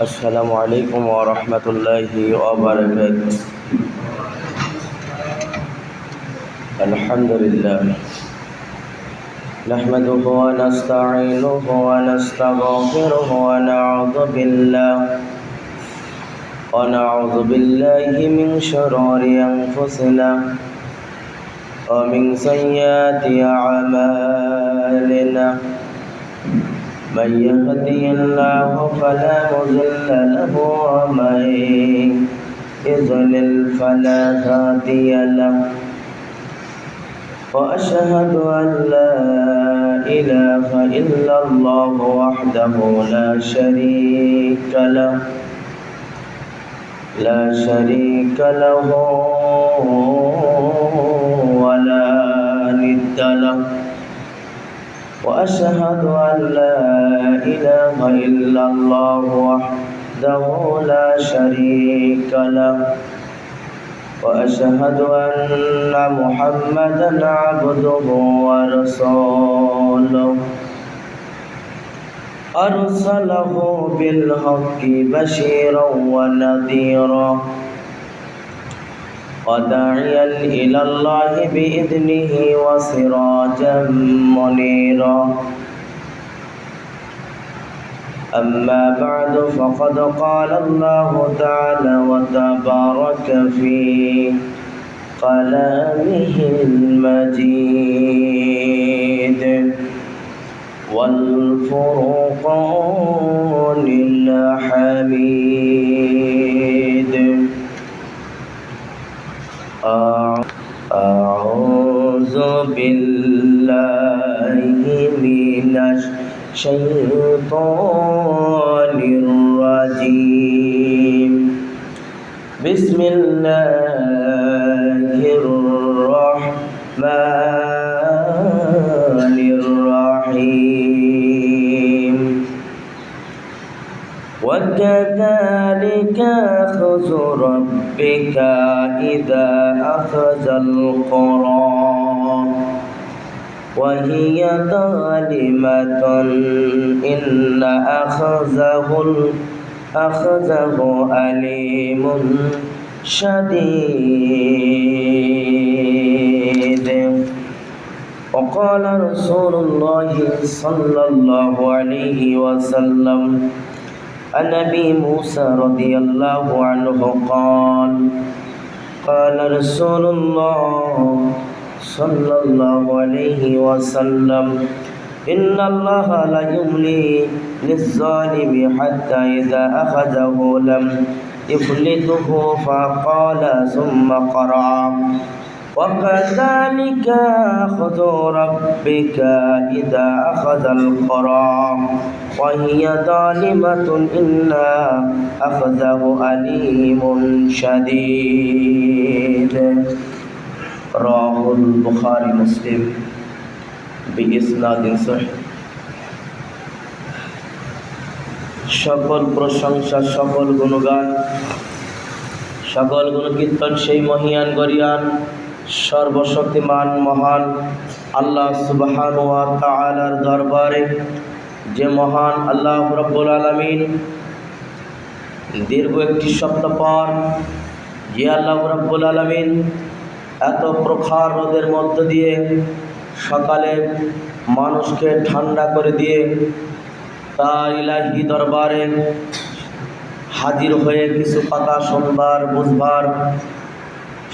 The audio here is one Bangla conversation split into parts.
السلام عليكم ورحمة الله وبركاته. الحمد لله نحمده ونستعينه ونستغفره ونعوذ بالله من شرور أنفسنا ومن سيئات أعمالنا. من يهدي الله فلا مضل له ومن يضلل فلا هادي له. وأشهد أن لا إله إلا الله وحده لا شريك له ولا ند له. وأشهد أن لا إله إلا الله وحده لا شريك له. وأشهد أن محمدًا عبده ورسوله أرسله بالحق بشيرا ونذيرا وداعيا إلى الله بإذنه وسراجا منيرا. أما بعد فقد قال الله تعالى وتبارك في كلامه المجيد والفرقان الحميد. أعوذ بالله من الشيطان الرجيم. بسم الله الرحمن الرحيم. وكذلك أخذ ربك إذا أخذ القرى وهي ظالمة إن أخذه أليم شديد. وقال رسول الله صلى الله عليه وسلم عن أبي موسى رضي الله عنه قال رسول الله صلى الله عليه وسلم إن الله لا يملي للظالم حتى إذا أخذه لم يفلته. فقال ثم قرأ وكذلك أخذ ربك إذا أخذ القرى وهي ظالمة إن أخذه أليم شديد. رواه البخاري مسلم بإسناد صحيح. সকল প্রশংসা, সকল গুণগান, সকল গুণকীর্তন সেই মহিয়ান গরিয়ান সর্বশক্তিমান মহান আল্লাহ সুবহানাহু ওয়া তাআলার দরবারে, যে মহান আল্লাহ রাব্বুল আলামিন দীর্ঘ একটি সপ্তাহ পর যে আল্লাহ রাব্বুল আলামিন এত প্রখর রোদের মধ্য দিয়ে সকালে মানুষকে ঠান্ডা করে দিয়ে তার ইলাহি দরবারে হাজির হয়ে কিছু কথা শুনবার বুঝবার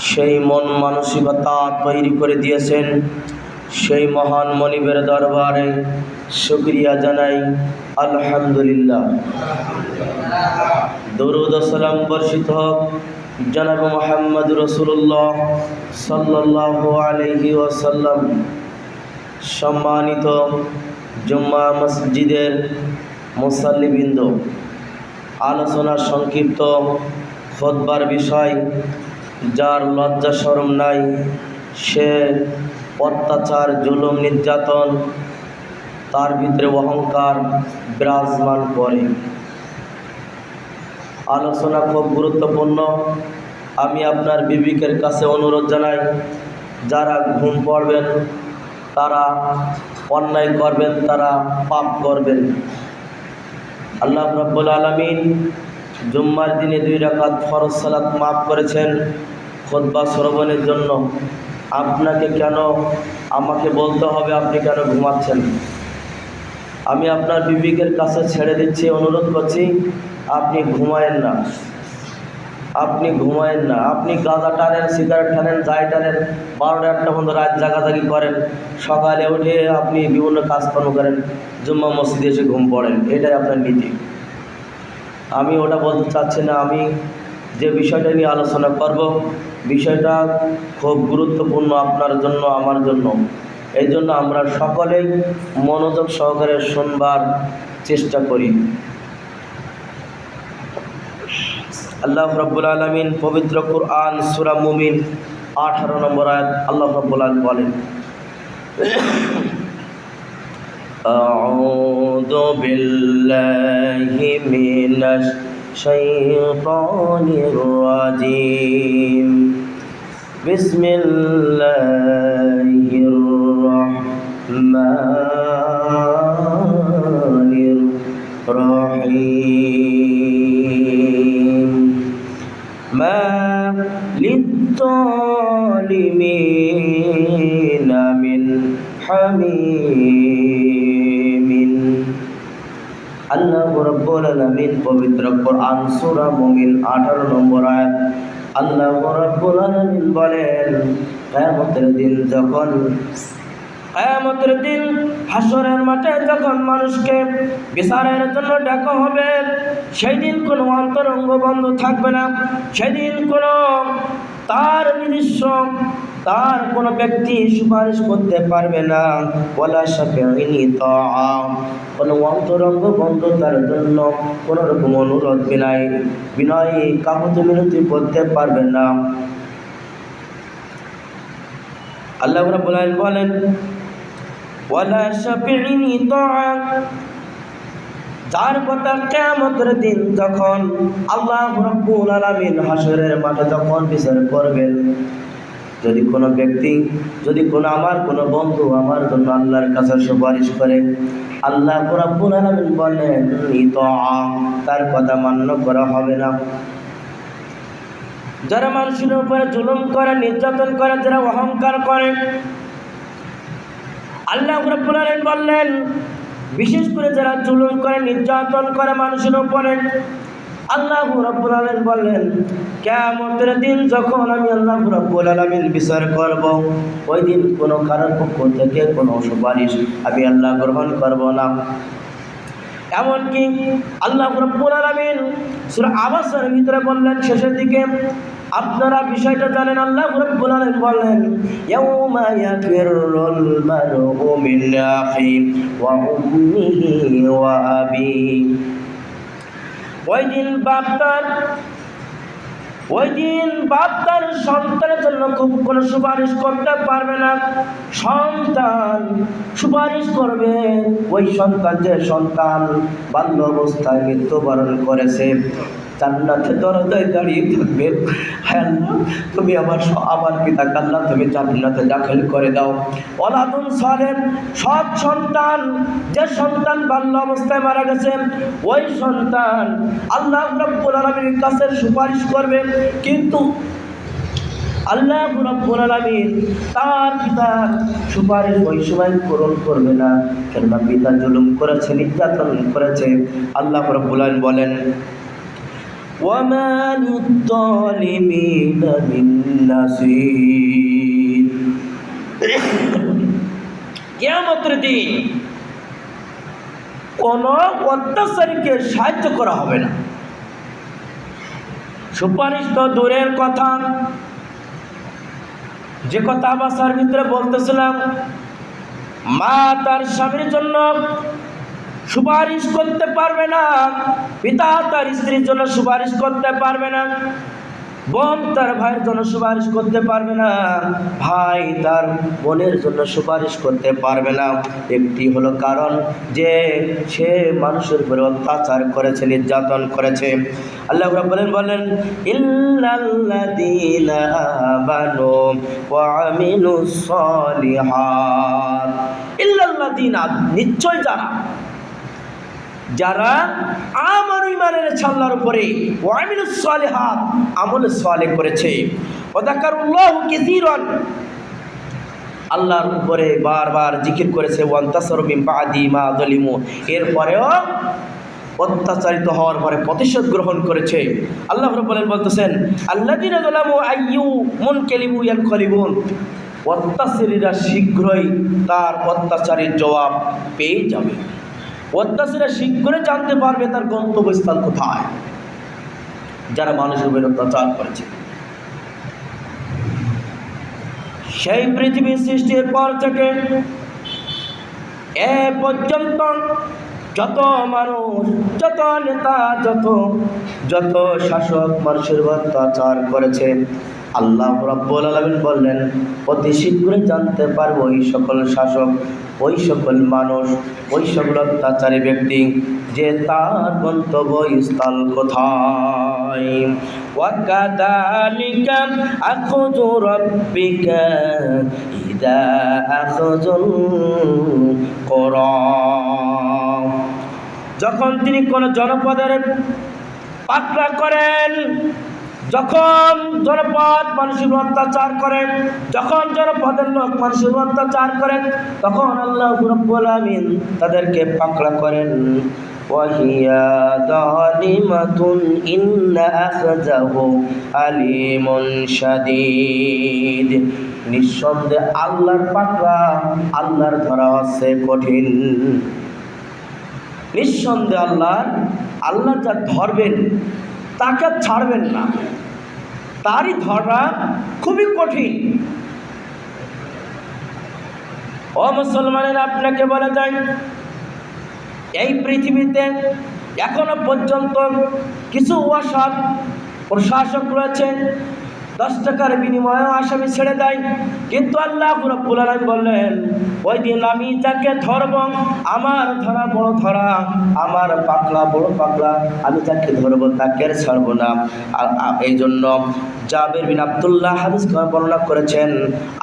সেই মন মানসিকতা তৈরি করে দিয়েছেন, সেই মহান মনিবের দরবারে শুকরিয়া জানাই আলহামদুলিল্লাহ। দরুদ ও সালাম বর্ষিত হোক জনাব মুহাম্মদ রাসূলুল্লাহ সাল্লাল্লাহু আলাইহি ওয়াসাল্লাম। সম্মানিত জুম্মা মসজিদের মুসাল্লিবৃন্দ, আলোচনার সংক্ষিপ্ত খুতবার বিষয়, যার লজ্জা শরম নাই সে অত্যাচার, জুলুম, নির্যাতন, তার ভিতরে অহংকার বিরাজমান করে। আলোচনা খুব গুরুত্বপূর্ণ। আমি আপনার বিবেকের কাছে অনুরোধ জানাই, যারা ঘুম পড়বেন তারা অন্যায় করবেন, তারা পাপ করবেন। আল্লাহ রাব্বুল আলামিন জুম্মার দিনে 2 রাকাত ফরজ সালাত মাফ করেছেন খুতবা শ্রবণের জন্য। আপনাকে কেন আমাকে বলতে হবে আপনি কেন ঘুমাচ্ছেন? আমি আপনার বিবেকের কাছে ছেড়ে দিচ্ছি, অনুরোধ করছি আপনি ঘুমায়েন না, আপনি ঘুমায়েন না। আপনি গাঁজা টানেন, সিগারেট টানেন, যাই টানেন, 12টা 1টা পর্যন্ত রাত জাগাজাগি করেন, সকালে উঠে আপনি বিভিন্ন কাজকর্ম করেন, জুম্মা মসজিদে এসে ঘুম পড়েন, এটাই আপনার নীতি। আমি ওটা বলতে চাচ্ছি না। আমি যে বিষয়টা নিয়ে আলোচনা করব, বিষয়টা খুব গুরুত্বপূর্ণ আপনার জন্য, আমার জন্য। এই জন্য আমরা সকলেই মনোযোগ সহকারে শুনবার চেষ্টা করি। আল্লাহ রাব্বুল আলামিন পবিত্র কুরআন সূরা মুমিন 18 নম্বর আয়াত আল্লাহ রাব্বুল আলামিন বলেন, আউযু বিল্লাহি মিনাশ শাইতানির রাজিম, বিসমিল্লাহির রাহমানির রাহিম, মা লিয-যালিমিনা মিন হামিমিন। আল্লাহ রাব্বুল আলামিন পবিত্র কোরআন সূরা মুমিন 18 নম্বর আয়াত আল্লাহ রাব্বুল আলামিন বলেন, কিয়ামতের দিন হাসরের মাঠে যখন মানুষকে বিচারের জন্য ডাকা হবে, সেই দিন কোনো অন্তরঙ্গ বন্ধ থাকবে না। সেদিন কোনো তার নিজস্ব তার কোনো ব্যক্তি সুপারিশ করতে পারবে না। ওয়ালা শাফিঈনি তাআ, কোনো অন্তরঙ্গ বন্ধ তার জন্য কোনো রকম অনুরোধ বিনয় কাকুতি মিনতি করতে পারবে না। আল্লাহ রাব্বুল আলামিন বলেন, ওয়ালা শাফিঈনি তাআ, যার কথা কিয়ামতের দিন যখন আল্লাহ রাব্বুল আলামিন হাসরের মাঠে যখন বিচার করবেন, যদি কোনো ব্যক্তি, যদি আমার কোনো বন্ধু আমার জন্য আল্লাহর কাছে সুপারিশ করে, আল্লাহ রাব্বুল আলামিন বলেন তার কথা মান্য করা হবে না। যারা মানুষের উপরে জুলুম করে, নির্যাতন করে, যারা অহংকার করে, আল্লাহ রাব্বুল আলামিন বললেন, বিশেষ করে যারা জুলুম করে, নির্যাতন করে মানুষের উপরে, আল্লাহ রাব্বুল আলামিন বললেন, কিয়ামতের দিন যখন আমি আল্লাহ রাব্বুল আলামিন বিচার করব, ওই দিন কোনো কারোর পক্ষ থেকে কোনো সুপারিশ আমি আল্লাহ গ্রহণ করব না। এমনকি আল্লাহ রাব্বুল আলামিন সূরা আবাসের ভিতরে বললেন শেষের দিকে, আপনারা বিষয়টা জানেন, আল্লাহ রাব্বুল আলামিন বললেন, ইয়াউমা ইয়াফিরুল মারউ মিন আখি ওয়া উম্মিহি ওয়া আবি। ওই দিন বাপ তার সন্তানের জন্য কোনো সুপারিশ করতে পারবে না। সন্তান সুপারিশ করবে ওই সন্তান, যে সন্তান বাল্য অবস্থায় মৃত্যুবরণ করেছে, জান্নাতের দরজায় দাঁড়িয়ে থাকবে, হ্যাঁ আল্লাহ তুমি আমার পিতাকে আল্লাহ তুমি জান্নাতে দাখিল করে দাও। ওলাদুন সালেহ, সৎ সন্তান, যে সন্তান বাল্য অবস্থায় মারা গেছে, ওই সন্তান আল্লাহ রাব্বুল আলামিনের কাছে সুপারিশ করবে, কিন্তু আল্লাহ রাব্বুল আলামিন তার পিতার সুপারিশ ওই সময় পূরণ করবে না, কেননা পিতা জুলুম করেছে, নির্যাতন করেছে। আল্লাহ রাব্বুল আলামিন বলেন, ওয়ামা লিয-যালিমিনা মিন নাসীর। কিয়ামতের দিন কোন অত্যাচারীকে সাহায্য করা হবে না। সুপারিশ তো দূরের কথা, যে কথা বাসার ভিতরে বলতেছিলাম, মা তার স্বামীর জন্য সুপারিশ করতে পারবে না, পিতা তার স্ত্রীর জন্য সুপারিশ করতে পারবে না, বোন তার ভাইয়ের জন্য সুপারিশ করতে পারবে না, ভাই তার বোনের জন্য সুপারিশ করতে পারবে না। একটি হলো কারণ যে সে মানুষের উপরে অত্যাচার করেছে, নির্যাতন করেছে। আল্লাহ রাব্বুল আলামিন বলেন, ইল্লাল্লাযীনা আমানু ওয়া আমিলুস সালিহাত, ইল্লাল্লাযীনা, নিশ্চয় যারা যারা আমানু ঈমান এনেছে আল্লাহর উপরে, ওয়া আমিলুস সালিহাত আমল সালেহ করেছে, ওয়া যাকারুল্লাহু কাসীরান আল্লাহর উপরে বারবার জিকির করেছে, ওয়ান্তাসারু মিন বাদি মা যালিমু এরপরেও অত্যাচারিত হওয়ার পরে প্রতিশোধ গ্রহণ করেছে। আল্লাহ রাব্বুল আলামিন বলতেছেন আল্লাযীনা যালামু আইয়ু মুনকালিবু ইয়ানকালিবুন, অত্যাচারীরা শীঘ্রই তার অত্যাচারের জবাব পেয়ে যাবে। অত্যাচারীরা শীঘ্রই জানতে পারবে তার গন্তব্যস্থল কোথায়, যারা মানুষের উপর অত্যাচার করেছে। সেই পৃথিবী সৃষ্টির পর থেকে এ পর্যন্ত যত মানুষ, যত নেতা, যত শাসক মানুষের অত্যাচার করেছে, আল্লাহ রাব্বুল আলামিন বললেন অতি শীঘ্রই জানতে পারবো ওই সকল শাসক, ওই সকল মানুষ, ওই সকল অত্যাচারী ব্যক্তি যে তার গন্তব্যস্থল কোথায়। ওয়াকাযালিকা আখযু রাব্বিকা ইযা আখযাল কুরা, যখন তিনি কোন জনপদের পাকড়া করেন, যখন জনপদ মানুষের অত্যাচার করেন, যখন জনপদের লোক মানুষের অত্যাচার করেন, তখন আল্লাহ রাব্বুল আলামিন তাদেরকে পাকড়া করেন। ওয়াহিয়া যালিমাতুন ইন্না আখযাহু আলিমুন শাদীদ, নিঃসন্দেহে আল্লাহর পাকড়া, আল্লাহর ধরা হচ্ছে কঠিন। নিঃসন্দেহে আল্লাহ যা ধরবেন তাকে ছাড়বেন না, তারই ধরা খুবই কঠিন। ও মুসলমানেরা, আপনাকে বলা যায় এই পৃথিবীতে এখনো পর্যন্ত কিছু অসৎ প্রশাসক রয়েছে, 10 টাকার বিনিময়ে আসামি ছেড়ে দেয়, কিন্তু আল্লাহ রাব্বুল আলামিন বললেন ওই দিন আমি যাকে ধরব, আমার ধরা বড় ধরা, আমার পাকলা বড় পাকলা, আমি যাকে ধরব তাকে ছাড়ব না। এই জন্য জাবের বিন আব্দুল্লাহ হাদিস বর্ণনা করেছেন,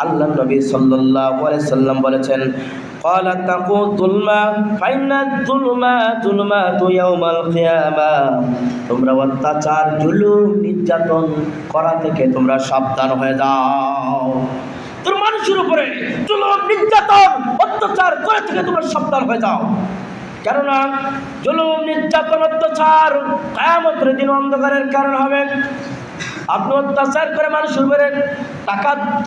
আল্লাহ নবী সাল্লাল্লাহু আলাইহি সাল্লাম বলেছেন قال اتقوا الظلم فإن الظلم ظلمات يوم القيامة, তোমরা অত্যাচার, জুলুম, নির্যাতন করা থেকে তোমরা সাবধান হয়ে যাও। তোমরা মানুষের উপরে জুলুম, নির্যাতন, অত্যাচার করে থেকে তোমরা সাবধান হয়ে যাও, কেননা জুলুম, নির্যাতন, অত্যাচার কিয়ামতের দিন অন্ধকারের কারণ হবে। আপনি অত্যাচার করে মানুষের উপরে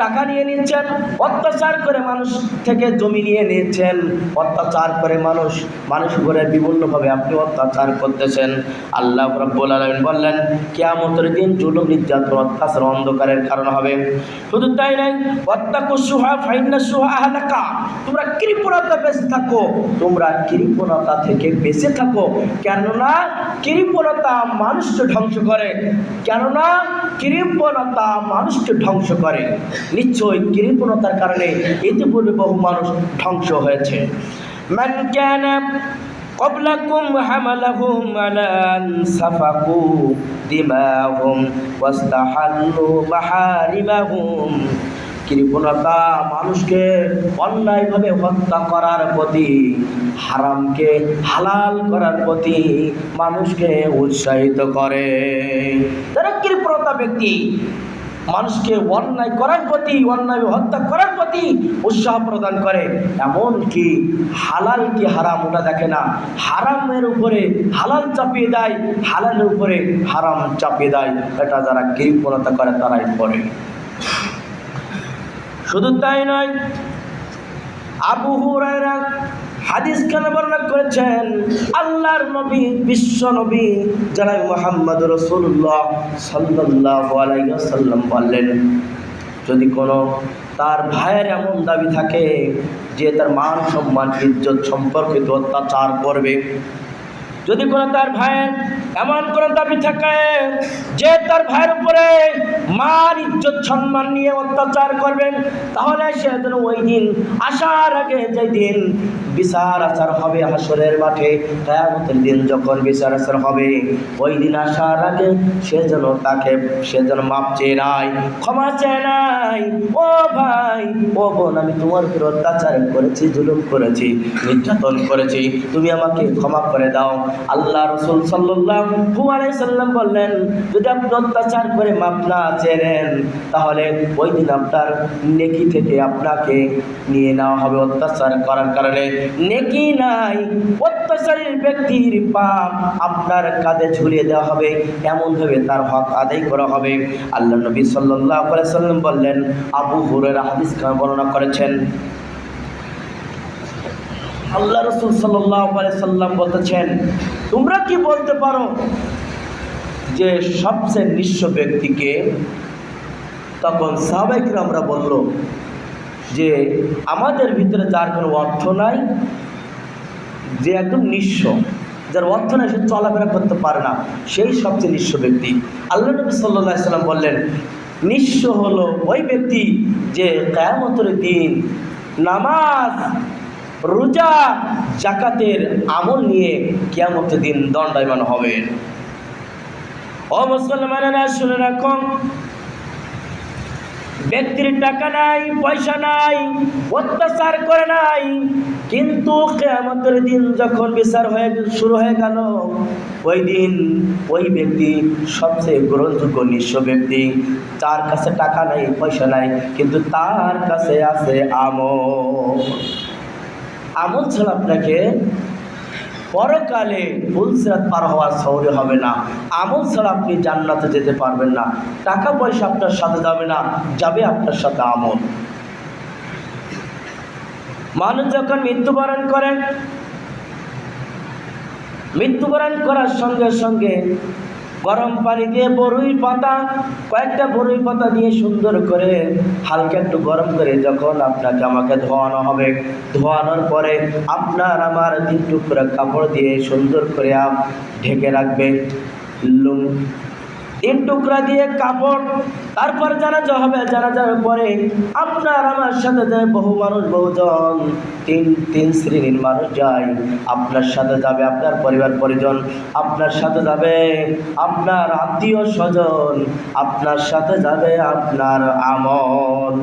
টাকা নিয়ে নিচ্ছেন, অত্যাচার করে মানুষ থেকে জমি নিয়ে নিচ্ছেন, অত্যাচার করে মানুষ উপরে বিভিন্নভাবে আপনি অত্যাচার করতেছেন। আল্লাহ রাব্বুল আলামিন বললেন কিয়ামতের দিন জুলুম, নির্যাতন, অত্যাচার অন্ধকারের কারণ হবে। শুধু তাই নয়, ওয়াত্তাকুশ শুহা ফাইন্নাশ শুহা আহলাকা, তোমরা কৃপণতা বেঁচে থাকো, তোমরা কৃপণতা থেকে বেঁচে থাকো, কেননা কৃপণতা মানুষকে ধ্বংস করে, কেননা কৃপণতা মানুষকে ধ্বংস করে। নিশ্চয়ই কৃপণতার কারণে ইতিপূর্বে বহু মানুষ ধ্বংস হয়েছে। মান কানা ক্বাবলাকুম হামালাহুম আলা আন সাফাকু দিমাহুম ওয়াস্তাহাল্লু মাহারিমাহুম, কৃপণতা মানুষকে অন্যায়ভাবে হত্যা করার প্রতি, হারামকে হালাল করার প্রতি মানুষকে উৎসাহিত করে। যারা কৃপণতা ব্যক্তি মানুষকে অন্যায় করার প্রতি, অন্যায় হত্যা করার প্রতি উৎসাহ প্রদান করে, এমনকি হালাল কি হারাম ওটা দেখে না, হারামের উপরে হালাল চাপিয়ে দেয়, হালালের উপরে হারাম চাপিয়ে দেয়, এটা যারা কৃপণতা করে তারাই করে। শুধু তাই নয়, আবু হুরায়রা হাদিস কেন বর্ণনা করেছেন, আল্লাহর নবী, বিশ্ব নবী জনাব মুহাম্মদ রাসূলুল্লাহ সাল্লাল্লাহু আলাইহি ওয়াসাল্লাম বললেন, যদি কোনো তার ভাইয়ের এমন দাবি থাকে যে তার মান সম্মান ইজ্জত সম্পর্কিত অত্যাচার করবে, যদি কোনো তার ভাইয়ের এমন কোনো দাবি থাকে যে তার ভাইয়ের উপরে মার ইজ্জত সম্মান নিয়ে অত্যাচার করবেন, তাহলে সে যেন ওই দিন আসার আগে, যেই দিন বিচার আচার হবে হাসরের মাঠে, কিয়ামতের দিন যখন বিচার আচার হবে, ওই দিন আসার আগে সে যেন মাপ চেয়ে নাই, ক্ষমা চেয়ে নাই। ও ভাই, ও বোন, আমি তোমার উপর অত্যাচার করেছি, জুলুম করেছি, নির্যাতন করেছি, তুমি আমাকে ক্ষমা করে দাও। আল্লাহ রাসূল সাল্লাল্লাহু আলাইহি সাল্লাম বললেন, যদি আপনি অত্যাচার করে মাপ না চেয়েন, তাহলে ওই দিন আপনার নেকি থেকে আপনাকে নিয়ে নেওয়া হবে। অত্যাচার করার কারণে নেকি নাই, অত্যাচারী ব্যক্তির পাপ আপনার কাঁধে ঝুলিয়ে দেওয়া হবে, এমনভাবে তার হক আদায় করা হবে। আল্লাহ নবী সাল্লাল্লাহু আলাইহি সাল্লাম বললেন, আবু হুরায়রা হাদিস বর্ণনা করেছেন, আল্লাহ রাসূল সাল্লাল্লাহু আলাইহি সাল্লাম বলতেছেন, তোমরা কি বলতে পারো যে সবচেয়ে নিঃস্ব ব্যক্তিকে? তখন সাহাবায়ে কিরামরা বলল যে আমাদের ভিতরে যার কোনো অর্থ নাই, যে একদম নিঃস্ব, যার অর্থ নাই, সে চলাফেরা করতে পারে না, সেই সবচেয়ে নিঃস্ব ব্যক্তি। আল্লাহ নবী সাল্লাল্লাহু আলাইহি সাল্লাম বললেন, নিঃস্ব হলো ওই ব্যক্তি যে কিয়ামতের দিন নামাজ, রোজা, যাকাতের আমল নিয়ে কিয়ামতের দিন দণ্ডায়মান হবে। ও মুসলমানেরা, শুনে রাখো, ব্যক্তির টাকা নাই, পয়সা নাই, অত্যাচার করে নাই, কিন্তু কিয়ামতের দিন যখন বিচার শুরু হয়ে গেল, ওই দিন ওই ব্যক্তি সবচেয়ে গ্রহণযোগ্য নিঃস্ব ব্যক্তি, তার কাছে টাকা নাই, পয়সা নাই, কিন্তু তার কাছে আছে আমল। আমল ছাড়া আপনাকে পরকালে পুলসিরাত পার হওয়ার সওয়াব হবে না। আমল ছাড়া আপনি জান্নাতে যেতে পারবেন না। টাকা পয়সা আপনার সাথে যাবে না, যাবে আপনার সাথে আমল। মানুষ যখন মৃত্যুবরণ করেন, মৃত্যুবরণ করার সঙ্গে সঙ্গে গরম পানি দিয়ে কয়েকটা বরুই পাতা দিয়ে সুন্দর করে হালকা একটু গরম করে যখন আপনাকে আমাকে ধোয়ানো হবে, ধোয়ানোর পরে আপনার আমার 3 টুকরা কাপড় দিয়ে সুন্দর করে ঢেকে রাখবে। 3 টুকরা দিয়ে কাপড়, তারপর জানাজা হবে। জানাজার পরে আপনার আমার সাথে যায় বহুজন, তিন শ্রেণীর মানুষ যায়। আপনার সাথে যাবে আপনার পরিবার পরিজন, আপনার সাথে যাবে আপনার আত্মীয় স্বজন, আপনার সাথে যাবে আপনার আমল,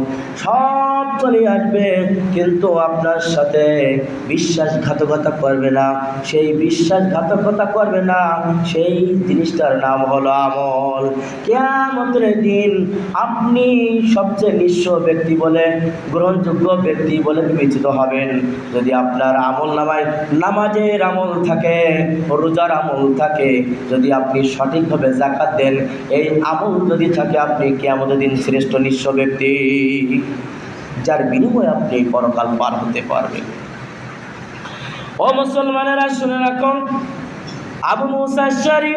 সব চলে আসবে। কিন্তু আপনার সাথে বিশ্বাসঘাতকতা করবে না। সেই বিশ্বাসঘাতকতা করবে না, সেই জিনিসটার নাম হলো আমল। কিয়ামতের দিন আপনি সবচেয়ে নিঃস্ব ব্যক্তি বলে, গ্রহণযোগ্য ব্যক্তি বলে বিবেচিত হবেন যদি আপনার আমল নামায় নামাজের আমল থাকে, রোজার আমল থাকে, যদি আপনি সঠিকভাবে যাকাত দেন, এই আমল যদি থাকে, আপনি কিয়ামতের দিন শ্রেষ্ঠ নিঃস্ব ব্যক্তি, যার বিনিময়ে আপনি পরকাল পার হতে পারবেন। ও মুসলমানেরা, শুনে রাখুন, আবু মুসা আশআরী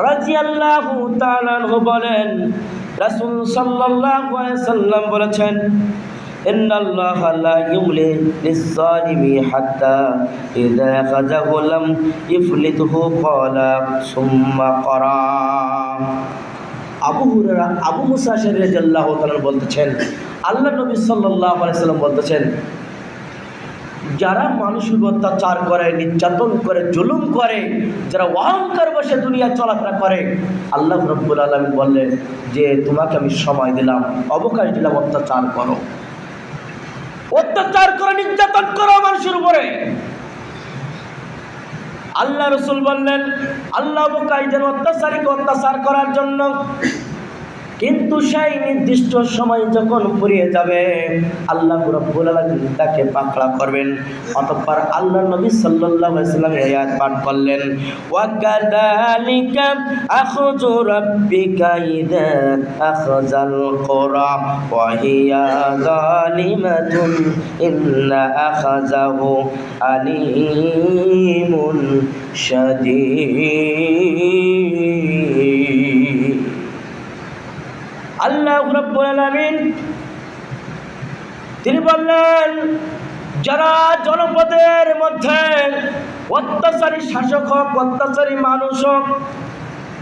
রাদিয়াল্লাহু তাআলা আনহু বলেন, রাসূল সাল্লাল্লাহু আলাইহি সাল্লাম বলেছেন, ইন্নাল্লাহা লা ইউমলি লিজ-জালিমি হাত্তা ইযা আখাযাহু লাম ইফলিতহু ক্বালা সুম্মা ক্বারা। আবু মুসা আশআরী রাদিয়াল্লাহু তাআলা বলতেছেন, আল্লাহ নবী সাল্লাল্লাহু আলাইহি সাল্লাম বলতেছেন, যারা মানুষের অত্যাচার করে, নির্যাতন করে, জুলুম করে, যারা অহংকার বসে দুনিয়া চলাফেরা করে, আল্লাহ রাব্বুল আলামিন বললেন যে তোমাকে আমি সময় দিলাম, অবকাশ দিলাম, অত্যাচার করো, নির্যাতন করো মানুষের উপরে। আল্লাহ রাসূল বললেন, আল্লাহ অবকাশ দেন অত্যাচারীকে অত্যাচার করার জন্য, কিন্তু সেই নির্দিষ্ট সময় যখন ফুরিয়ে যাবে, আল্লাহ রাব্বুল আলামিন তাকে পাকড়া করবেন। অতঃপর আল্লাহ নবী সাল্লাল্লাহু আলাইহি ওয়াসাল্লাম এই আয়াত পাঠ করলেন, ওয়া কাযালিকা আখযু রাব্বিকা ইযা আখযাল কুরা ওয়া হিয়া যালিমাতুন ইন্না আখযাহু আলীমুন শাদীদ। আল্লাহ রাব্বুল আলামিন তিনি বললেন, যারা জনপদের মধ্যে অত্যাচারী শাসক হোক, অত্যাচারী মানুষ হোক,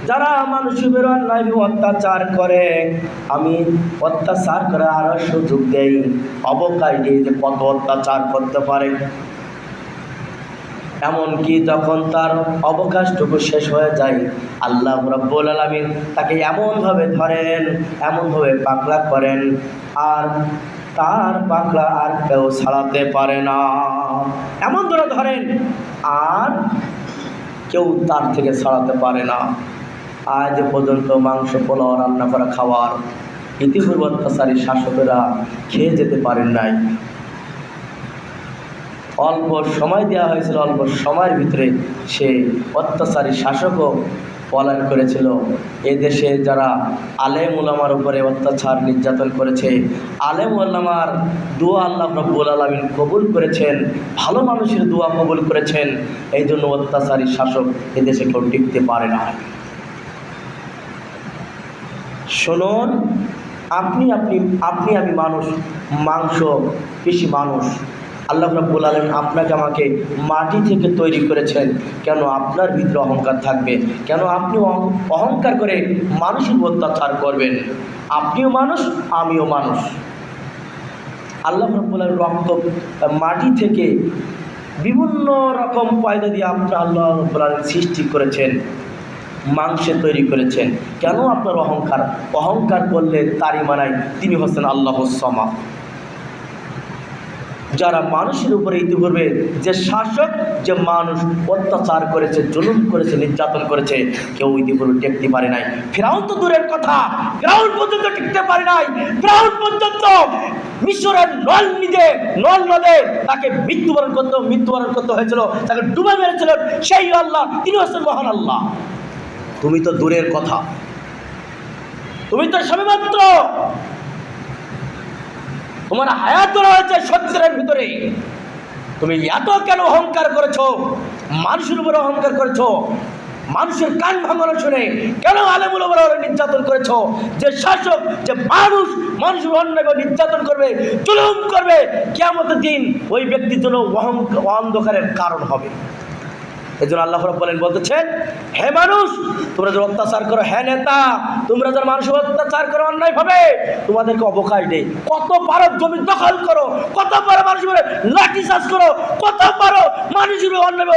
যারা মানুষের উপর অন্যায় অত্যাচার করে, আমি অত্যাচার করে আরো সুযোগ দেই, অবকাশ দিই যে কত অত্যাচার করতে পারে। এমনকি যখন তার অবকাশটুকু শেষ হয়ে যায়, আল্লাহ রাব্বুল আলামিন তাকে এমনভাবে ধরেন, এমনভাবে পাকড়া করেন, আর তার পাকড়া আর কেউ ছাড়াতে পারে না। এমন ধরে ধরেন আর কেউ তার থেকে ছাড়াতে পারে না। আজ পর্যন্ত মাংস পোলাও রান্না করা খাওয়ার ইতিপূর্বে অত্যাচারী শাসকেরা খেয়ে যেতে পারেন নাই। অল্প সময় দেওয়া হয়েছিল, অল্প সময়ের ভিতরে সে অত্যাচারী শাসকও পলায়ন করেছিল। এদেশে যারা আলেম উলামার উপরে অত্যাচার নির্যাতন করেছে, আলেম উলামার দোয়া আল্লাহ রাব্বুল আলামিন কবুল করেছেন, ভালো মানুষের দোয়া কবুল করেছেন, এই জন্য অত্যাচারী শাসক এদেশে কেউ টিকতে পারে না। শুনুন, আপনি আমি মানুষ, মাংস পেশি মানুষ। আল্লাহ রাব্বুল আলামিন আপনাকে আমাকে মাটি থেকে তৈরি করেছেন, কেন আপনার ভিতরে অহংকার থাকবে? কেন আপনি অহংকার করে মানুষের অত্যাচার করবেন? আপনিও মানুষ, আমিও মানুষ। আল্লাহ রাব্বুল আলামিন রক্ত মাটি থেকে বিভিন্ন রকম পয়দা দিয়ে আল্লাহ রাব্বুল আলামিন সৃষ্টি করেছেন, মাংসে তৈরি করেছেন। কেন আপনার অহংকার করলে তারই মানায় তিনি হচ্ছেন আল্লাহুস সামাদ। যারা মানুষের উপরে ইতিপূর্বে যে শাসক, যে মানুষ অত্যাচার করেছে, জুলুম করেছে, নির্যাতন করেছে, কেউ ইতিপূর্বে টেকতে পারে নাই। ফিরাউন তো দূরের কথা, ফিরাউন পর্যন্ত টিকতে পারে নাই। ফিরাউন পর্যন্ত মিশরের নল নদে তাকে মৃত্যুবরণ করতে হয়েছিল, তাকে ডুবে মেরেছিলেন সেই আল্লাহ, তিনি হচ্ছেন মহান আল্লাহ। তুমি তো দূরের কথা, তুমি তো সবেমাত্র তোমার হায়াত রয়েছে সত্যের ভিতরে, তুমি এত কেন অহংকার করেছো? মানুষের উপরে অহংকার করেছো, মানুষের কান ভাঙানো শুনে কেন আলেমুল উপরে নির্যাতন করেছো? যে শাসক, যে মানুষের অন্যায় নির্যাতন করবে, জুলুম করবে, কিয়ামতের দিন ওই ব্যক্তির জন্য অন্ধকারের কারণ হবে। এই জন্য আল্লাহ বলতেছেন, হে মানুষ, তোমরা যারা অত্যাচার করো, হে নেতা, তোমরা যারা মানুষের অত্যাচার করো অন্যায় ভাবে, তোমাদেরকে অবকাশ নেই। কত পারো জমি দখল করো, কত পারো মানুষের লাঠি চার্জ করো, কত পারো মানুষের অন্যায়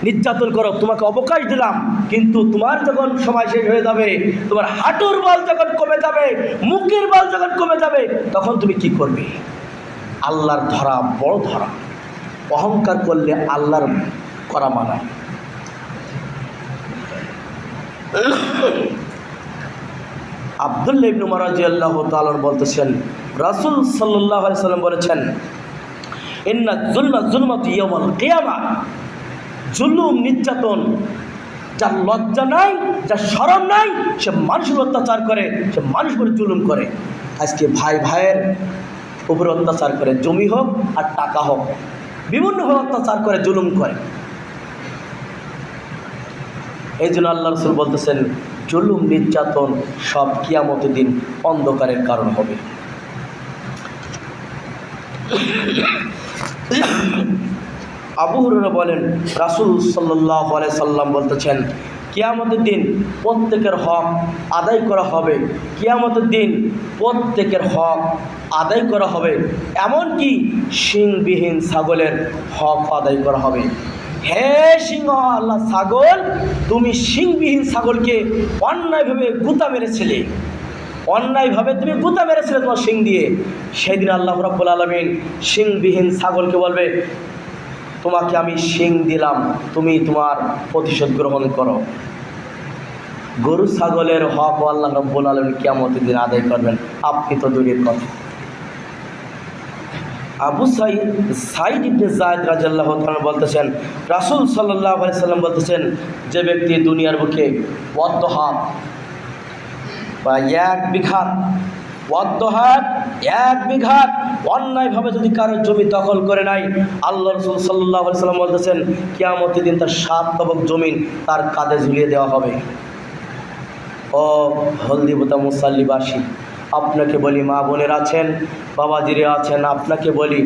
নির্যাতন করো, তোমাকে অবকাশ দিলাম। কিন্তু তোমার যখন সময় শেষ হয়ে যাবে, তোমার হাঁটুর বল যখন কমে যাবে, মুখের বল যখন কমে যাবে, তখন তুমি কি করবে? আল্লাহর ধরা বড় ধরা। অহংকার করলে আল্লাহর করা মানায়। আব্দুল্লাহ ইবনে উমর রাদিয়াল্লাহু তাআলা বলতেছেন, রাসূল সাল্লাল্লাহু আলাইহি সাল্লাম বলেছেন, ইন্না যুলমাতু ইয়াউমাল কিয়ামা, জুলুম নির্যাতন, যার লজ্জা নাই, যার শরম নাই, সে মানুষের অত্যাচার করে, সে মানুষের উপর জুলুম করে। আজকে ভাই ভাইয়ের উপরে অত্যাচার করে, জমি হোক আর টাকা হোক, বিভিন্নভাবে অত্যাচার করে, জুলুম করে। এই জন্য আল্লাহ রাসূল বলতেছেন, জুলুম নির্যাতন সব কিয়ামতের দিন অন্ধকারের কারণ হবে। আবু হুরায়রা বলেন, রাসূল সাল্লাল্লাহু আলাইহি সাল্লাম বলতেছেন, কিয়ামতের দিন প্রত্যেকের হক আদায় করা হবে। কিয়ামতের দিন প্রত্যেকের হক আদায় করা হবে, এমনকি শিংবিহীন ছাগলের হক আদায় করা হবে। হে সিংহ আল্লাহ ছাগল, তুমি শিংবিহীন ছাগলকে অন্যায়ভাবে গুঁতা মেরেছিলে, অন্যায়ভাবে তুমি গুঁতা মেরেছিলে তোমার শিং দিয়ে। সেদিন আল্লাহ রাব্বুল আলামিন শিংবিহীন ছাগলকে বলবে, তোমাকে আমি শিং দিলাম, তুমি তোমার প্রতিশোধ গ্রহণ করো। গরু ছাগলের হক আল্লাহ রাব্বুল আলামিন কিয়ামতের দিন আদায় করবেন, আপনি তো দূরের কথা। আবু সাইদ ইবনে যায়েদ রাদিয়াল্লাহু তাআলা বলতেছেন, রাসূল সাল্লাল্লাহু আলাইহি সাল্লাম বলতেছেন, যে ব্যক্তি দুনিয়ার বুকে ওয়াদ্দহাত বা এক বিঘাত অন্যায়ভাবে যদি কারোর জমি দখল করে নাই, আল্লাহ রাসূল সাল্লাল্লাহু আলাইহি সাল্লাম বলতেছেন, কিয়ামতের দিন তার 7 তবক জমিন তার কাঁধে ঝুলিয়ে দেওয়া হবে। ও হলদিবোতা মুসাল্লিবাসী, আপনাকে বলি, মা বোনের আছেন, বাবাজিরে আছেন, আপনাকে বলি,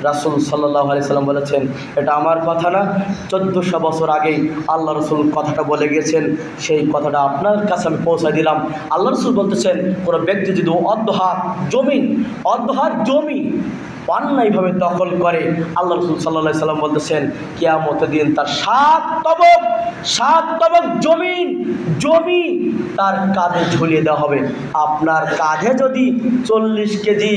রাসূল সাল্লাল্লাহু আলাইহি সাল্লাম বলেছেন, এটা আমার কথা না, 1400 বছর আগেই আল্লাহ রসুল কথাটা বলে গেছেন। সেই কথাটা আপনার কাছে আমি পৌঁছায় দিলাম। আল্লাহ রসুল বলতেছেন, কোনো ব্যক্তি যদি অর্ধ হাত জমি অন্যায়ভাবে দখল করে, আল্লাহ রসুল সাল্লাল্লাহু আলাইহি সাল্লাম বলতেছেন, কিয়ামতের দিন তার 7 তবক জমি তার কাঁধে ঝুলিয়ে দেওয়া হবে। আপনার কাঁধে যদি 40 কেজি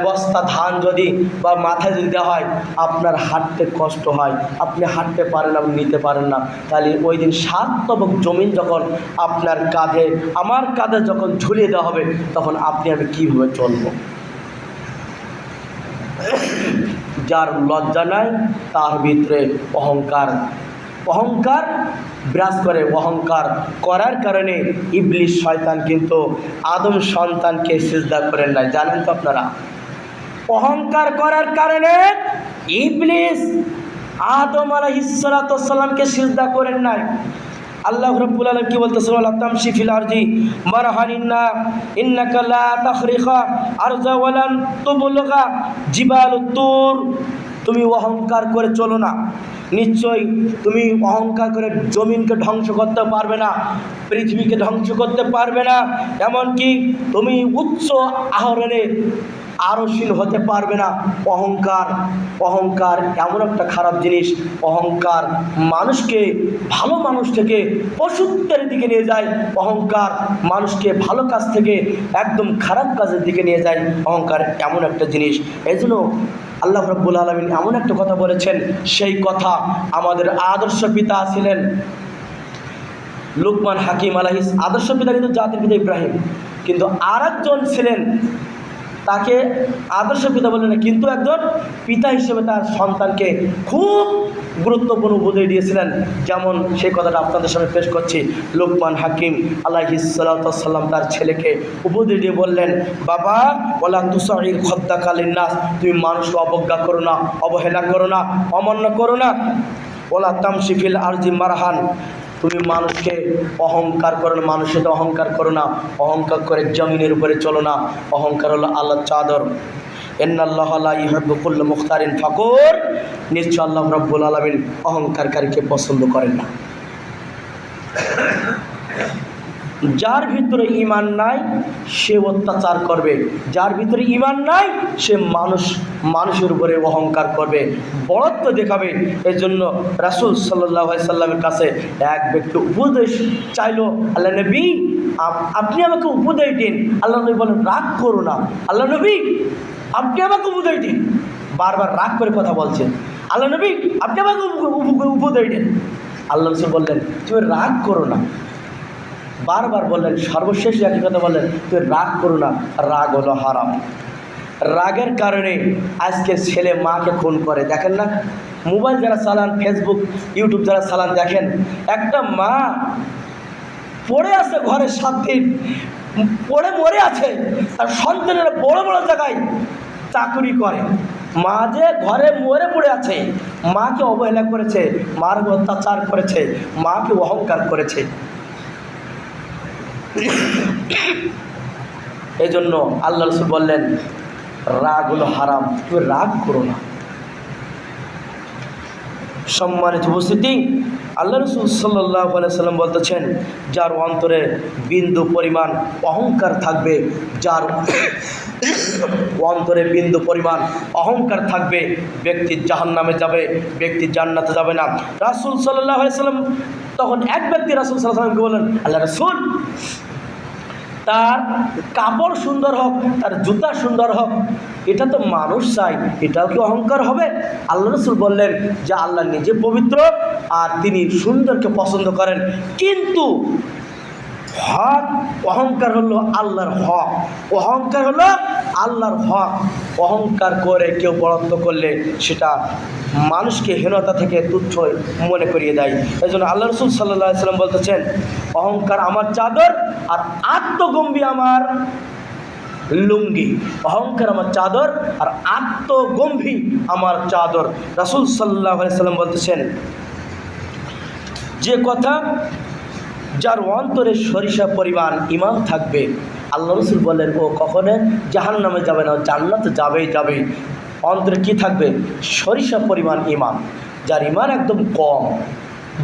বস্তা ধান যদি বা মাথায় যদি দেওয়া হয়, আপনার হাঁটতে কষ্ট হয়, আপনি হাঁটতে পারেন, আপনি নিতে পারেন না, তাহলে ওই দিন 7 তবক জমিন যখন আপনার কাঁধে, আমার কাঁধে যখন ঝুলিয়ে দেওয়া হবে, তখন আপনি আমি কীভাবে চলব? যার লজ্জা নাই তার ভিতরে অহংকার বিরাজ করে। অহংকার করার কারণে ইবলিস শয়তান কিন্তু আদম সন্তানকে সিজদা করেন নাই, জানেন তো আপনারা? অহংকার করার কারণে ইবলিস আদম আলাইহিস সালাতু ওয়াস সালামকে সিজদা করেন নাই। আল্লাহ রাব্বুল আলামিন কি বলতেছেন, ওয়ালা তামশি ফিল আরজি মারহানিন্না ইন্নাকা লা তাখরিকা আরজা ওয়ালান তুবলুগা জিবালুত তুর। তুমি অহংকার করে চলো না, নিশ্চয়ই তুমি অহংকার করে জমিনকে ধ্বংস করতে পারবে না, পৃথিবীকে ধ্বংস করতে পারবে না, এমনকি তুমি উচ্চ আহরণে আরোসীন হতে পারবে না। অহংকার এমন একটা খারাপ জিনিস। অহংকার মানুষকে, ভালো মানুষ থেকে পশুত্বের দিকে নিয়ে যায়। অহংকার মানুষকে ভালো কাজ থেকে একদম খারাপ কাজের দিকে নিয়ে যায়। অহংকার এমন একটা জিনিস। এই জন্য আল্লাহ রাব্বুল আলামিন এমন একটা কথা বলেছেন, সেই কথা আমাদের আদর্শ পিতা ছিলেন লুকমান হাকিম আলাইহিস। আদর্শ পিতা কিন্তু জাতির পিতা ইব্রাহিম, কিন্তু আরেকজন ছিলেন, তাকে আদর্শ পিতা বলে না, কিন্তু একজন পিতা হিসেবে তার সন্তানকে খুব গুরুত্বপূর্ণ উপদেশ দিয়েছিলেন। যেমন সেই কথাটা আপনাদের সামনে পেশ করছি। লুকমান হাকিম আলাইহিস সালাতু ওয়াস সালাম তার ছেলেকে উপদেশ দিয়ে বললেন, বাবা, ওয়ালা তুসাইর খাদ্দাকা লিন্নাস, তুমি মানুষকে অবজ্ঞা করো না, অবহেলা করো না, অমান্য করো না। ওয়ালা তামশি ফিল আরজি মারহান, তুমি মানুষকে অহংকার করো না, মানুষের সাথে অহংকার করো না, অহংকার করে জমিনের উপরে চলো না। অহংকার হলো আল্লাহর চাদর। ইন্নাল্লাহা লা ইউহিব্বু কুল্লা মুখতারিন ফাকুর, নিশ্চয় আল্লাহ রাব্বুল আলামিন অহংকারকারীকে পছন্দ করেন না। যার ভিতরে ঈমান নাই সে অত্যাচার করবে, যার ভিতরে ঈমান নাই সে মানুষের উপরে অহংকার করবে, বড়ত্ব দেখাবে। এই জন্য রাসূল সাল্লাল্লাহু আলাইহি সাল্লামের কাছে এক ব্যক্তি উপদেশ চাইলো, আল্লাহ নবী আপনি আমাকে উপদেশ দিন। আল্লাহ নবী বলেন, রাগ করো না, আল্লাহ নবী আপনি আমাকে উপদেশ দিন। বারবার রাগ করে কথা বলছেন, আল্লাহ নবী আপনি আমাকে উপদেশ দিন। আল্লাহ রাসূল বললেন, তুমি রাগ করো না, বারবার বললেন, সর্বশেষ একই কথা বললেন, তুই রাগ করো না, রাগ হলো হারাম। রাগের কারণে আজকে ছেলে মাকে খুন করে। দেখেন না, মোবাইল যারা চালান, ফেসবুক ইউটিউব যারা চালান, দেখেন একটা মা পড়ে আছে ঘরে 7 দিন, পড়ে মরে আছে, আর সন্তানেরা বড় বড় জায়গায় চাকরি করে। মা যে ঘরে মরে পড়ে আছে, মাকে অবহেলা করেছে, মার অত্যাচার করেছে, মাকে অহংকার করেছে। এই জন্য আল্লাহ রাসূল বললেন, রাগ হলো হারাম, তুমি রাগ করো না। সম্মানিত উপস্থিতি, আল্লাহ রাসূল সাল্লাল্লাহু আলাইহি সাল্লাম বলতেছেন, যার অন্তরে বিন্দু পরিমাণ অহংকার থাকবে, যার অন্তরে বিন্দু পরিমাণ অহংকার থাকবে, ব্যক্তি জাহান্নামে যাবে, ব্যক্তি জান্নাতে যাবে না। রাসূল সাল্লাল্লাহু আলাইহি সাল্লাম তখন এক ব্যক্তি রাসূল সাল্লাল্লাহু আলাইহি সাল্লামকে বললেন, আল্লাহ রাসূল, তার কাপড় সুন্দর হোক, তার জুতা সুন্দর হোক, এটা তো মানুষ চাই, এটাও কি অহংকার হবে? আল্লাহ রাসূল বললেন যে আল্লাহ নিজে পবিত্র আর তিনি সুন্দরকে পছন্দ করেন, কিন্তু হক, অহংকার হলো আল্লাহর হক, অহংকার হলো আল্লাহর হক। অহংকার করে কেউ বড়ত্ব করলে সেটা মানুষকে হীনতা থেকে তুচ্ছ মনে করিয়ে দেয়। এই জন্য আল্লাহ রাসূল সাল্লাল্লাহু আলাইহি সাল্লাম বলতেছেন, অহংকার আমার চাদর আর আত্মগম্ভীর আমার লুঙ্গি। অহংকার আমার চাদর আর আত্মগম্ভীর আমার চাদর। রাসূল সাল্লাল্লাহু আলাইহি সাল্লাম বলতেছেন, যে কথা, যার অন্তরে সরিষা পরিমাণ ঈমান থাকবে, আল্লাহ রসুল বললেন ও কখনো জাহান্নামে যাবে না, জান্নাতে যাবেই যাবে। অন্তরে কি থাকবে? সরিষা পরিমাণ ঈমান, যার ঈমান একদম কম।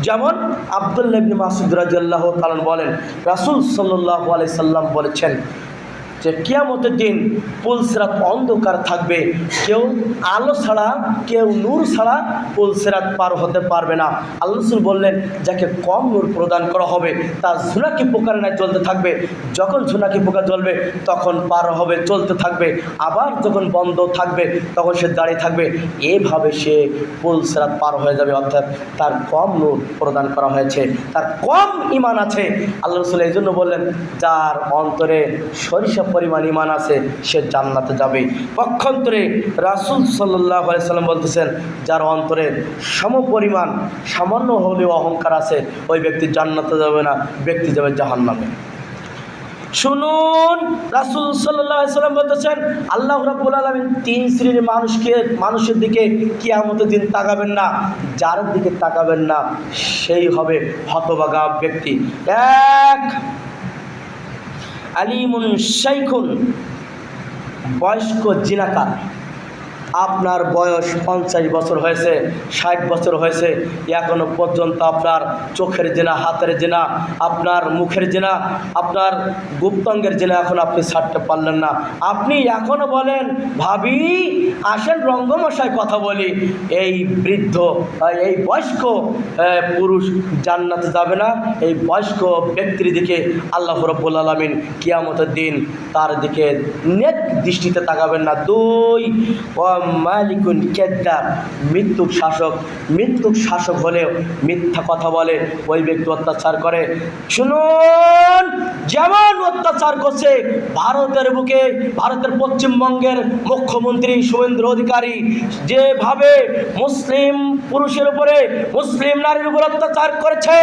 যেমন আব্দুল্লাহ ইবনে মাসউদ রাদিয়াল্লাহু তাআলা বলেন, রাসূল সাল্লাল্লাহু আলাইহি সাল্লাম বলেছেন যে কিয়ামতের দিন পুলসিরাত অন্ধকার থাকবে, কেউ আলো ছাড়া, কেউ নূর ছাড়া পুলসিরাত পার হতে পারবে না। আল্লাহ রাসূল বললেন, যাকে কম নূর প্রদান করা হবে তার ঝুনাকি পোকার ন্যায় জ্বলতে থাকবে, যখন ঝুনাকি পোকা জ্বলবে তখন পার হবে, চলতে থাকবে, আবার যখন বন্ধ থাকবে তখন সে দাঁড়িয়ে থাকবে, এভাবে সে পুলসিরাত পার হয়ে যাবে। অর্থাৎ তার কম নূর প্রদান করা হয়েছে, তার কম ঈমান আছে। আল্লাহ রাসূল এই জন্য বললেন, যার অন্তরে সরিষা পরিমাণ ঈমান আছে সে জান্নাতে যাবে। পক্ষান্তরে রাসূল সাল্লাল্লাহু আলাইহি সাল্লাম বলতেছেন, যার অন্তরে সমপরিমাণ সামান্য হলেও অহংকার আছে ওই ব্যক্তি জান্নাতে যাবে না, ব্যক্তি যাবে জাহান্নামে। শুনুন, রাসূল সাল্লাল্লাহু আলাইহি সাল্লাম বলতেছেন, আল্লাহ রাব্বুল আলামিন তিন শ্রেণীর মানুষের দিকে কিয়ামতের দিন তাকাবেন না। যার দিকে তাকাবেন না সেই হবে হতভাগা ব্যক্তি। এক, আলিমুন শাইখুন, বয়স্ক জিনাকার। আপনার বয়স 50 বছর হয়েছে, 60 বছর হয়েছে, এখনো পর্যন্ত আপনার চোখের জেনা, হাতের জেনা, আপনার মুখের জেনা, আপনার গুপ্তাঙ্গের জেনা এখন আপনি ছাড়তে পারলেন না। আপনি এখনো বলেন, ভাবি আসেন রঙ্গমশায় কথা বলি। এই বৃদ্ধ, এই বয়স্ক পুরুষ জান্নাতে যাবে না। এই বয়স্ক ব্যক্তির দিকে আল্লাহ রাব্বুল আলামিন কিয়ামতের দিন তার দিকে নেক দৃষ্টিতে তাকাবেন না। দুই, মালিকুন কেদ্দাব, মৃত্যুক শাসক। মৃত্যুক শাসক হলেও মিথ্যা কথা বলে, ওই ব্যক্তি অত্যাচার করে। শুনুন, যেমন অত্যাচার করছে ভারতের বুকে, ভারতের পশ্চিমবঙ্গের মুখ্যমন্ত্রী শুভেন্দু অধিকারী যেভাবে মুসলিম পুরুষের উপরে, মুসলিম নারীর উপর অত্যাচার করেছে।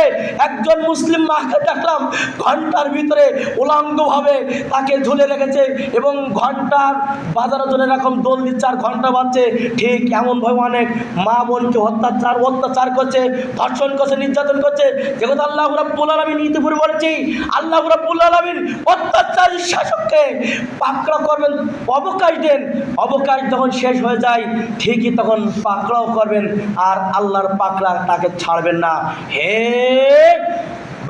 একজন মুসলিম মাকে দেখলাম ঘন্টার ভিতরে উলঙ্গভাবে তাকে ঝুলে রেখেছে এবং ঘন্টার বাজারের জন্য এরকম দোল দিচ্ছে আর ঘন্টা বাজছে। ঠিক এমনভাবে অনেক মা বোনকে অত্যাচার করছে, ধর্ষণ করছে, নির্যাতন করছে। যে কথা আল্লাহ রাব্বুল আলামিন ইতিপূর্বে বলেছি, আল্লাহ রাব্বুল আলামিন অত্যাচারী শাসককে পাকড়াও করবেন, অবকাশ দেন। অবকাশ যখন শেষ হয়ে যায় ঠিকই তখন পাকড়াও করবেন, আর আল্লাহর পাকড়া তাকে ছাড়বেন না। হে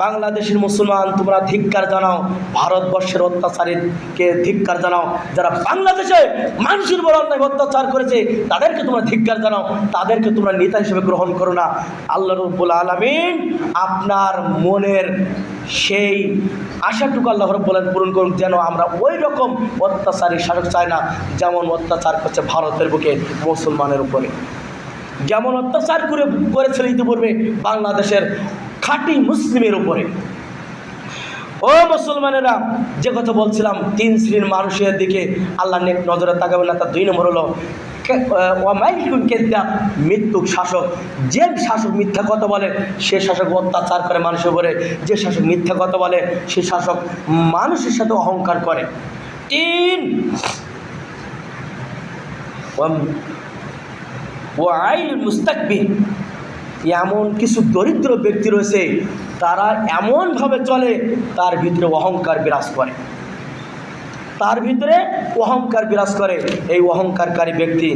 বাংলাদেশের মুসলমান, তোমরা ধিক্কার জানাও, ভারতবর্ষের অত্যাচারীকে ধিক্কার জানাও। যারা বাংলাদেশে মানুষের উপর অন্যায় অত্যাচার করেছে তাদেরকে তোমরা ধিক্কার জানাও, তাদেরকে তোমরা নেতা হিসেবে গ্রহণ করো না। আল্লাহ রাব্বুল আলামিন আপনার মনের সেই আশাটুকু আল্লাহ রাব্বুল আলামিন পূরণ করুন, যেন আমরা ওই রকম অত্যাচারী শাসক চাই না যেমন অত্যাচার করছে ভারতের বুকে মুসলমানের উপরে, যেমন অত্যাচার করেছিল ইতিপূর্বে বাংলাদেশের খাঁটি মুসলিমের উপরে। ও মুসলমানেরা, যে কথা বলছিলাম তিন শ্রেণীর মানুষের দিকে আল্লাহ নেক নজরে তাকাবেন না। তার দুই নম্বর হলো মৃত্যুক শাসক। যে শাসক মিথ্যা কথা বলে সে শাসক অত্যাচার করে মানুষের উপরে, যে শাসক মিথ্যা কথা বলে সে শাসক মানুষের সাথে অহংকার করে। তিন, ওয়াইলুল মুস্তাকবির, এমন কিছু দরিদ্র ব্যক্তি রয়েছে তারা এমনভাবে চলে তার ভিতরে অহংকার বিরাজ করে, তার ভিতরে অহংকার বিরাজ করে। এই অহংকারকারী ব্যক্তি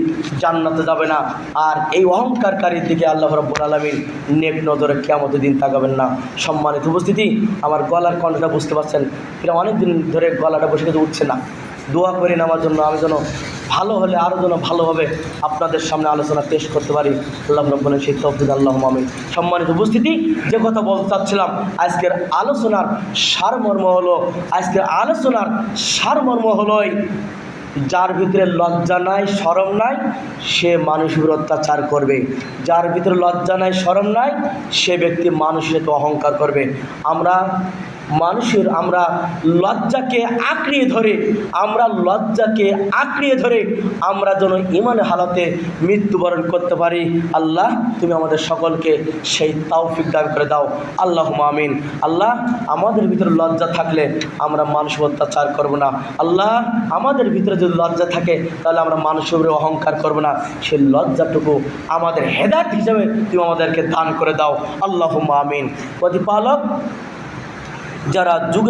জান্নাতে যাবে না। আর এই অহংকারকারীর দিকে আল্লাহ রাব্বুল আলামিন নেক নজরে কিয়ামতের দিন তাকাবেন না। সম্মানিত উপস্থিতি, আমার গলার কণ্ঠটা বুঝতে পারছেন, এটা অনেক দিন ধরে গলাটা বসে গেছে, উঠছে না। দোয়া করি না আমার জন্য, আমি যেন ভালো হলে আরও যেন ভালোভাবে আপনাদের সামনে আলোচনা পেশ করতে পারি। আল্লাহ রাব্বুল সেই তৌফিক আল্লাহুম্মা আমিন। সম্মানিত উপস্থিতি, যে কথা বলতে চাচ্ছিলাম, আজকের আলোচনার সারমর্ম হলো যার ভিতরে লজ্জা নাই, শরম নাই, সে মানুষের অত্যাচার করবে। যার ভিতরে লজ্জা নাই, শরম নাই, সে ব্যক্তি মানুষের তো অহংকার করবে। আমরা লজ্জাকে আঁকড়িয়ে ধরে আমরা যেন ঈমানের হালাতে মৃত্যুবরণ করতে পারি। আল্লাহ তুমি আমাদের সকলকে সেই তৌফিক দান করে দাও, আল্লাহুম্মা আমিন। আল্লাহ আমাদের ভিতরে লজ্জা থাকলে আমরা মানুষের অত্যাচার করব না। আল্লাহ আমাদের ভিতরে যদি লজ্জা থাকে তাহলে আমরা মানুষের উপরে অহংকার করব না। সেই লজ্জাটুকু আমাদের হেদায়েত হিসেবে তুমি আমাদেরকে দান করে দাও, আল্লাহুম্মা আমিন। প্রতিপালক যারা যুগে